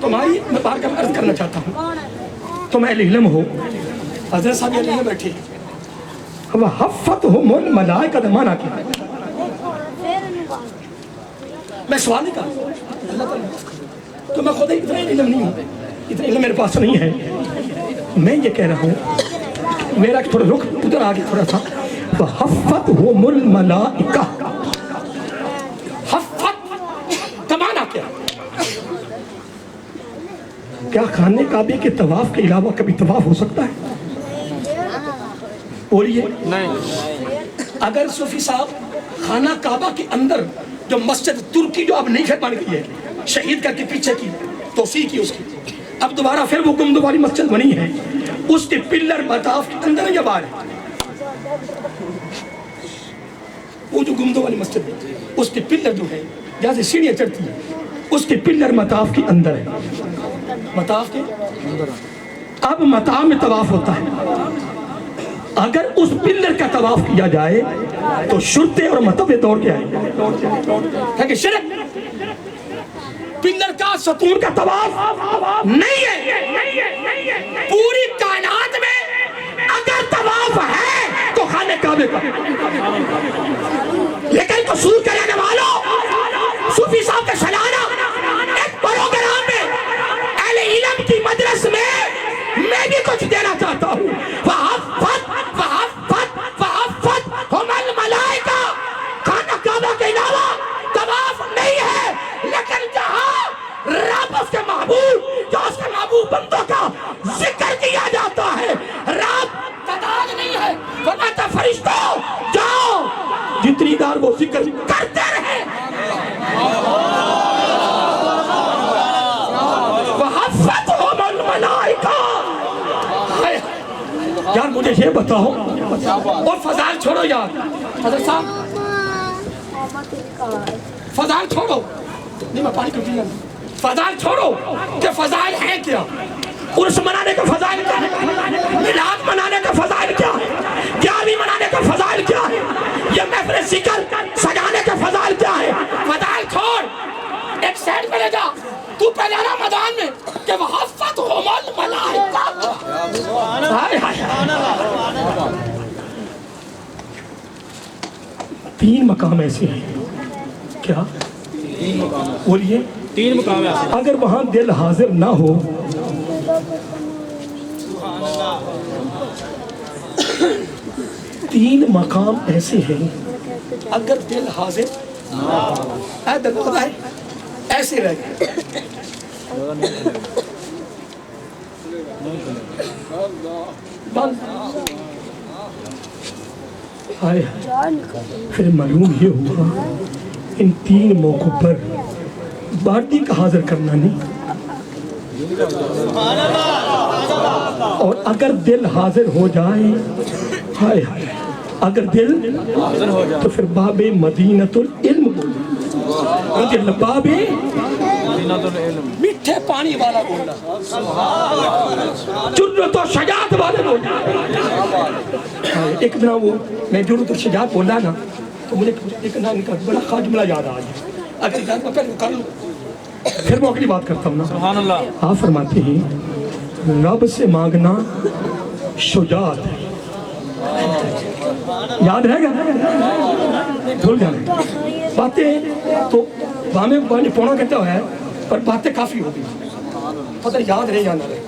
تمہاری میں بار کا عرض کرنا چاہتا ہوں تم اہل علم ہو. حضرت صاحب یہ بیٹھے وَحَفَّتْهُمُ الْمَلَائِكَةُ مانا کیا. میں سوال نہیں کرتا اللہ تعالیٰ تو میں خود اتنا علم نہیں ہوں اتنا علم میرے پاس نہیں ہے. میں یہ کہہ رہا ہوں میرا تھوڑا رخ ادھر آگے تھوڑا سا وَحَفَّتْهُمُ الْمَلَائِكَةُ کیا خانے کعبے کے طواف کے علاوہ کبھی طواف ہو سکتا ہے؟ بولیے نہیں. اگر صوفی صاحب خانہ کعبہ کے اندر جو مسجد ترکی جو اب نہیں خربان کی ہے شہید کر کے پیچھے کی توسیع کی اس کی اب دوبارہ پھر وہ گنبد والی مسجد بنی ہے اس کے پلر مطاف کے اندر یا باہر ہے؟ وہ جو گنبد والی مسجد ہے اس کے پلر جو ہے جہاں سے سیڑھیاں چڑھتی ہیں اس کے پلر مطاف کے اندر ہے مطاف کے اب مطاف میں طواف ہوتا ہے اگر اس پلر کا طواف کیا جائے تو شرطے اور مطبے دوڑ کے آئیں کہ شرک پلر کا ستون کا طواف نہیں ہے پوری کائنات میں اگر طواف ہے تو خانہ کعبے کا لیکن قصور کے رہنے والوں صوفی صاحب کے سالانہ ایک پروگرام میں اہل علم کی مجلس میں بھی کچھ دینا چاہتا ہوں وحفت ہم الملائکہ خانہ کعبہ کے علاوہ طواف نہیں ہے لیکن جہاں رب اس کے محبوب جو اس کے محبوب بندوں کا ذکر کیا جاتا ہے رب تعداد نہیں ہے فرماتا فرشتوں جاؤ جتنی دار وہ ذکر کرتے رہے وحفتہم الملائکہ یار مجھے یہ بتاؤ اور فضائل چھوڑو یار حضرت صاحب فضائل چھوڑو نہیں میں پانی کو پینا فضائل چھوڑو کہ فضائل ہیں کیا عرس منانے کا فضائل کیا ہے میلاد منانے کا فضائل کیا ہے گیارہویں منانے کا فضائل کیا ہے یہ محفل ذکر سجانے کا فضائل کیا ہے فضائل چھوڑ ایک سائڈ پہ لے جا تو پہلے آنا میدان میں کہ وحفتہم الملائکہ تین مقام ایسے ہیں کیا بولیے 3 مقام ہے. اگر وہاں دل حاضر نہ ہو تین مقام ایسے ہیں اگر دل حاضر ایسے رہ گئے پھر معلوم یہ ہوا ان 3 موقعوں پر باٹی کا حاضر کرنا نہیں اور اگر دل حاضر ہو جائے ہائے ہائے اگر دل تو پھر باب مدینۃ العلم بولنا باب میٹھے پانی والا بولنا جرت و شجاعت والے بولنا ایک دن وہ میں جرت و شجاعت بولا نا تو مجھے ایک نام کا بڑا خاص جملہ یاد آ گیا اگر یاد میں پہلے کر لوں پھر میں اگلی بات کرتا ہوں نا سبحان اللہ. آپ فرماتے ہیں رب سے مانگنا شجاعت ہے یاد رہے گا بھول جانے باتیں تو ہمیں پونا کہتا ہے پر باتیں کافی ہوتی ہیں پتہ یاد رہے یا نہ رہے